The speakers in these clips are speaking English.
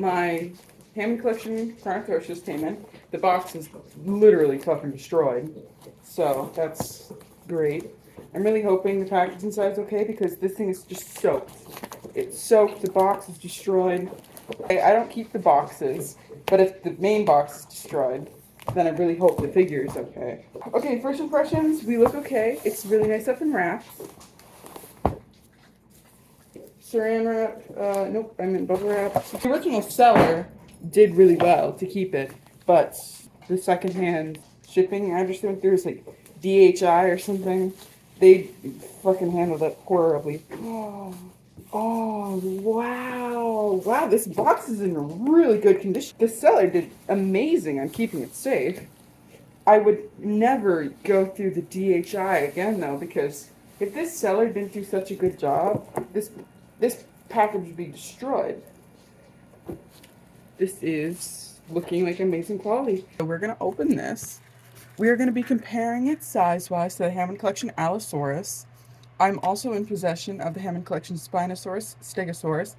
My Hammond collection Carnotaurus just came in. The box is literally fucking destroyed. So that's great. I'm really hoping the package inside is okay because this thing is just soaked. It's soaked, the box is destroyed. I don't keep the boxes, but if the main box is destroyed, then I really hope the figure is okay. Okay, first impressions, we look okay. It's really nice up in wraps. Saran wrap, nope, I meant bubble wrap. The original seller did really well to keep it, but the secondhand shipping address they went through is like DHI or something. They fucking handled it horribly. Oh, wow. Wow, this box is in really good condition. The seller did amazing on keeping it safe. I would never go through the DHI again, though, because if this seller didn't do such a good job, this package would be destroyed. This is looking like amazing quality. So we're going to open this. We are going to be comparing it size-wise to the Hammond Collection Allosaurus. I'm also in possession of the Hammond Collection Spinosaurus, Stegosaurus.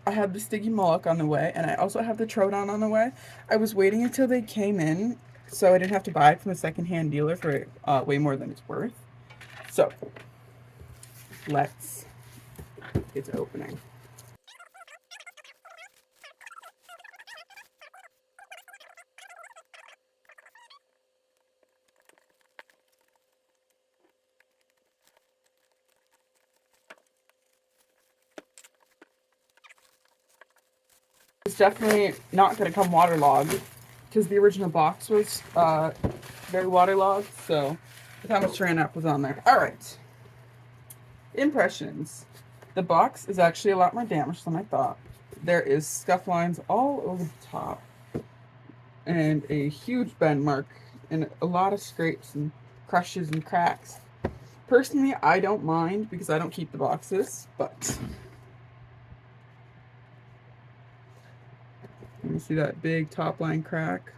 I have the Stygimoloch on the way, and I also have the Troodon on the way. I was waiting until they came in, so I didn't have to buy it from a secondhand dealer for way more than it's worth. So, let's get to opening. It's definitely not going to come waterlogged because the original box was very waterlogged, so look how much saran wrap was on there. Alright. Impressions. The box is actually a lot more damaged than I thought. There is scuff lines all over the top and a huge bend mark and a lot of scrapes and crushes and cracks. Personally, I don't mind because I don't keep the boxes, but you see that big top line crack.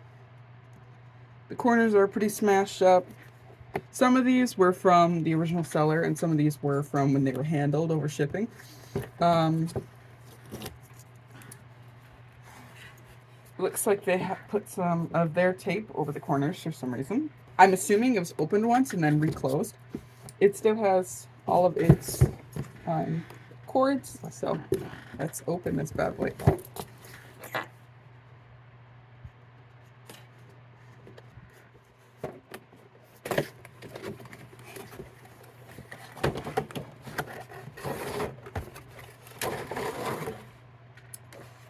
The corners are pretty smashed up. Some of these were from the original seller, and some of these were from when they were handled over shipping. Looks like they have put some of their tape over the corners for some reason. I'm assuming it was opened once and then reclosed. It still has all of its cords, so let's open this bad boy.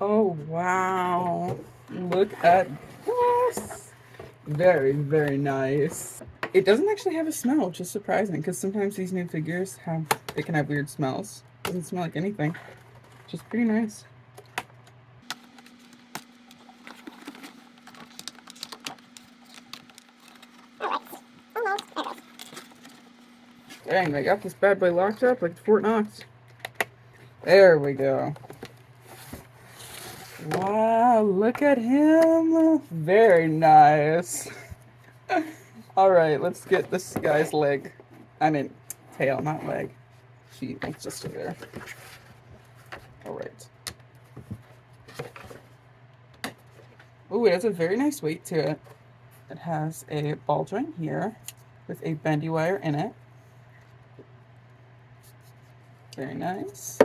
Oh, wow. Look at this. Very, very nice. It doesn't actually have a smell, which is surprising, because sometimes these new figures they can have weird smells. It doesn't smell like anything, which is pretty nice. Dang, they got this bad boy locked up like Fort Knox. There we go. Wow, look at him. Very nice. Alright, let's get this guy's leg. I mean, tail, not leg. It's just there. Alright. Ooh, it has a very nice weight to it. It has a ball joint here with a bendy wire in it. Very nice.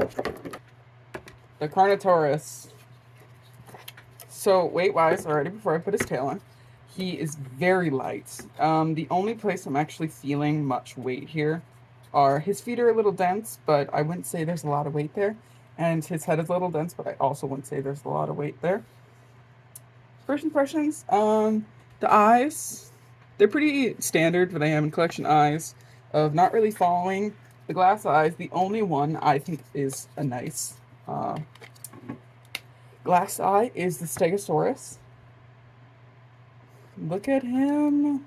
The Carnotaurus. So weight-wise, already before I put his tail on, he is very light. The only place I'm actually feeling much weight here are his feet are a little dense, but I wouldn't say there's a lot of weight there. And his head is a little dense, but I also wouldn't say there's a lot of weight there. First impressions, the eyes, they're pretty standard for the Hammond Collection eyes of not really following the glass eyes. The only one I think is a nice glass eye is the Stegosaurus. Look at him.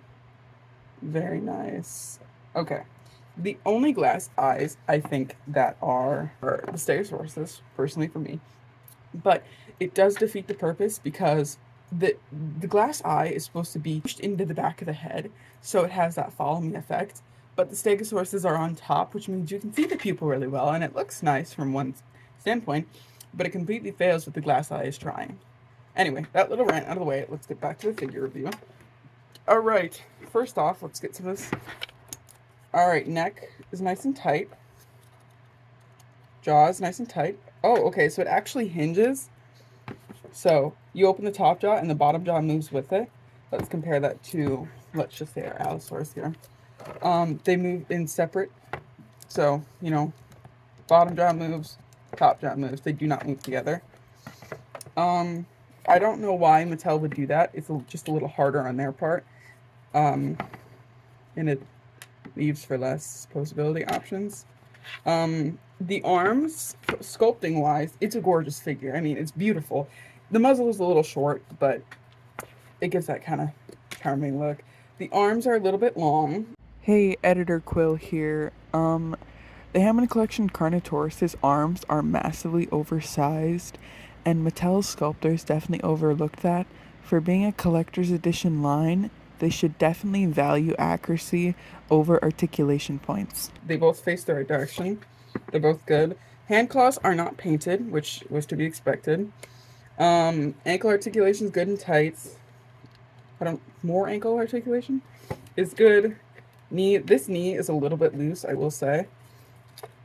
Very nice. Okay. The only glass eyes I think that are the Stegosauruses, personally for me. But it does defeat the purpose because the glass eye is supposed to be pushed into the back of the head, so it has that follow me effect. But the Stegosauruses are on top, which means you can see the pupil really well, and it looks nice from one standpoint. but it completely fails with the glass eye is trying. Anyway, that little rant out of the way, let's get back to the figure review. Alright, first off, let's get to this. Alright, neck is nice and tight. Jaw is nice and tight. Oh, okay, so it actually hinges. So you open the top jaw and the bottom jaw moves with it. Let's compare that to, let's just say, our Allosaurus here. They move in separate. So, you know, bottom jaw moves, top jaw moves. They do not move together. I don't know why Mattel would do that. It's just a little harder on their part. And it leaves for less posability options. The arms, sculpting wise, it's a gorgeous figure. I mean, it's beautiful. The muzzle is a little short, but it gives that kind of charming look. The arms are a little bit long. Hey, Editor Quill here. The Hammond Collection Carnotaurus' arms are massively oversized, and Mattel's sculptors definitely overlooked that. For being a collector's edition line, they should definitely value accuracy over articulation points. They both face the right direction. They're both good. Hand claws are not painted, which was to be expected. Ankle articulation is good and tight. More ankle articulation is good. This knee is a little bit loose, I will say.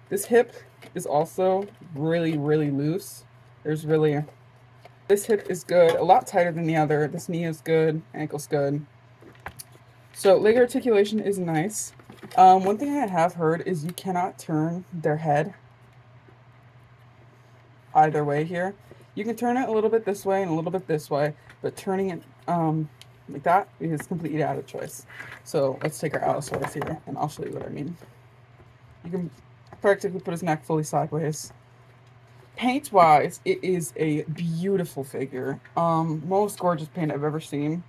This hip is also really, really loose. This hip is good, a lot tighter than the other. This knee is good, ankle's good. So leg articulation is nice. One thing I have heard is you cannot turn their head either way here. You can turn it a little bit this way and a little bit this way, but turning it like that is completely out of choice. So let's take our Allosaurus here, and I'll show you what I mean. You can practically put his neck fully sideways. Paint-wise, it is a beautiful figure. Most gorgeous paint I've ever seen.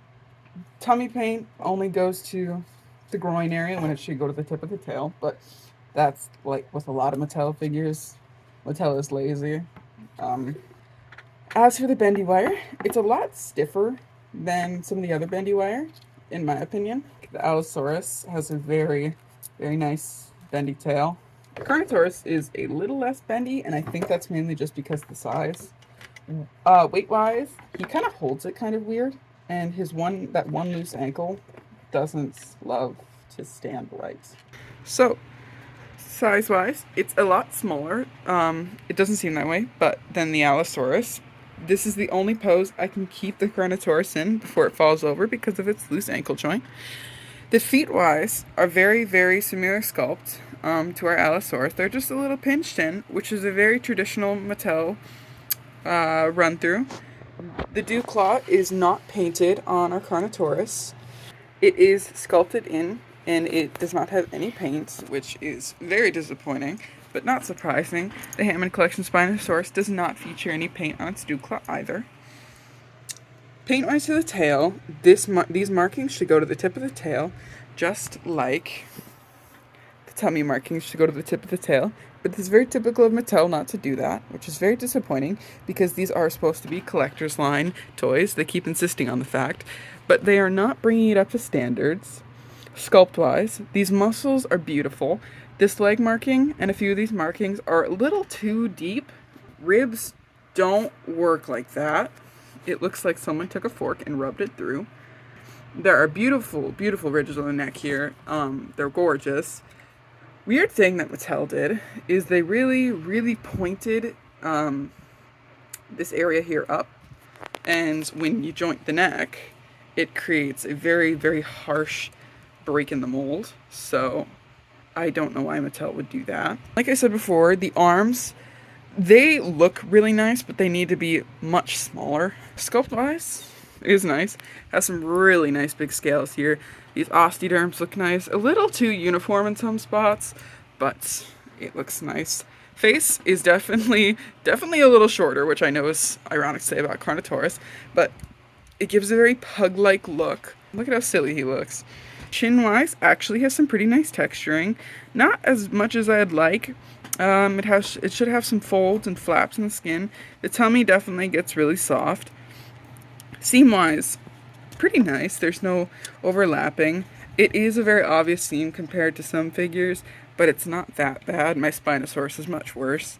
Tummy paint only goes to the groin area when it should go to the tip of the tail, but that's like with a lot of Mattel figures. Mattel is lazy. As for the bendy wire, it's a lot stiffer than some of the other bendy wire, in my opinion. The Allosaurus has a very, very nice bendy tail. Carnotaurus is a little less bendy, and I think that's mainly just because of the size. Weight-wise, he kind of holds it kind of weird, and that one loose ankle doesn't love to stand right. So, size-wise, it's a lot smaller. It doesn't seem that way, but then the Allosaurus. This is the only pose I can keep the Carnotaurus in before it falls over because of its loose ankle joint. The feet-wise are very, very similar sculpt to our Allosaurus. They're just a little pinched in, which is a very traditional Mattel run-through. The dew claw is not painted on our Carnotaurus. It is sculpted in, and it does not have any paint, which is very disappointing, but not surprising. The Hammond Collection Spinosaurus does not feature any paint on its dew claw either. Paint-wise to the tail, these markings should go to the tip of the tail, just like the tummy markings should go to the tip of the tail. But it's very typical of Mattel not to do that, which is very disappointing because these are supposed to be collector's line toys. They keep insisting on the fact, but they are not bringing it up to standards. Sculpt-wise, these muscles are beautiful. This leg marking and a few of these markings are a little too deep. Ribs don't work like that. It looks like someone took a fork and rubbed it through. There are beautiful, beautiful ridges on the neck here. They're gorgeous. Weird thing that Mattel did is they really, really pointed this area here up. And when you joint the neck, it creates a very, very harsh break in the mold. So I don't know why Mattel would do that. Like I said before, the arms, they look really nice, but they need to be much smaller. Sculpt-wise, it is nice. Has some really nice big scales here. These osteoderms look nice. A little too uniform in some spots, but it looks nice. Face is definitely a little shorter, which I know is ironic to say about Carnotaurus, but it gives a very pug-like look. Look at how silly he looks. Chin-wise, actually has some pretty nice texturing. Not as much as I'd like. It should have some folds and flaps in the skin. The tummy definitely gets really soft. Seam-wise, pretty nice. There's no overlapping. It is a very obvious seam compared to some figures, but it's not that bad. My Spinosaurus is much worse.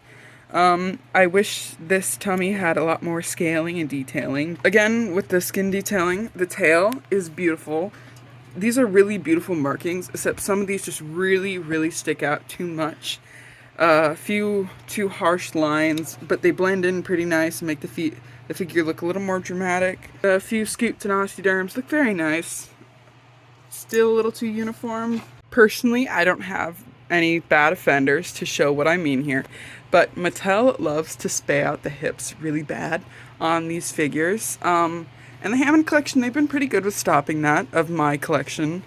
I wish this tummy had a lot more scaling and detailing. Again, with the skin detailing, the tail is beautiful. These are really beautiful markings, except some of these just really, really stick out too much. A few too harsh lines, but they blend in pretty nice and make the figure look a little more dramatic. A few scooped and osteoderms look very nice. Still a little too uniform. Personally, I don't have any bad offenders to show what I mean here, but Mattel loves to spay out the hips really bad on these figures. And the Hammond collection, they've been pretty good with stopping that of my collection.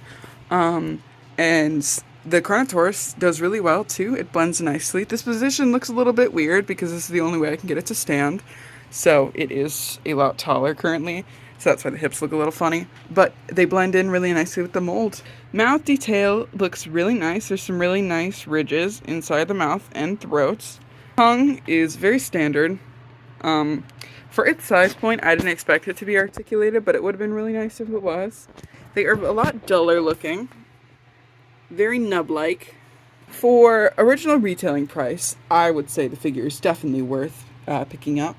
And the Carnotaurus does really well too. It blends nicely. This position looks a little bit weird because this is the only way I can get it to stand. So it is a lot taller currently. So that's why the hips look a little funny. But they blend in really nicely with the mold. Mouth detail looks really nice. There's some really nice ridges inside the mouth and throat. Tongue is very standard. For its size point, I didn't expect it to be articulated, but it would have been really nice if it was. They are a lot duller looking. Very nub-like. For original retailing price, I would say the figure is definitely worth picking up.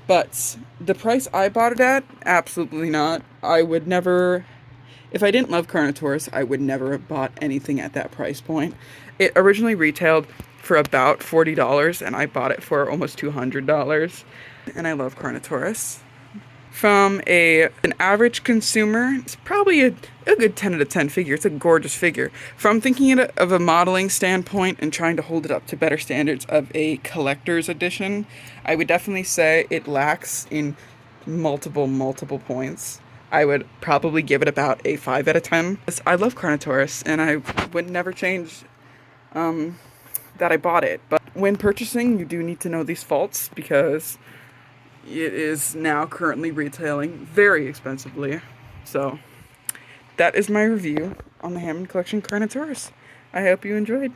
But the price I bought it at, absolutely not. I would never, if I didn't love Carnotaurus, I would never have bought anything at that price point. It originally retailed for about $40, and I bought it for almost $200. And I love Carnotaurus. From an average consumer, it's probably a good 10 out of 10 figure. It's a gorgeous figure. From thinking of a modeling standpoint and trying to hold it up to better standards of a collector's edition, I would definitely say it lacks in multiple points. I would probably give it about a 5 out of 10. I love Carnotaurus, and I would never change that I bought it. But when purchasing, you do need to know these faults because it is now currently retailing very expensively. So that is my review on the Hammond Collection Carnotaurus. I hope you enjoyed.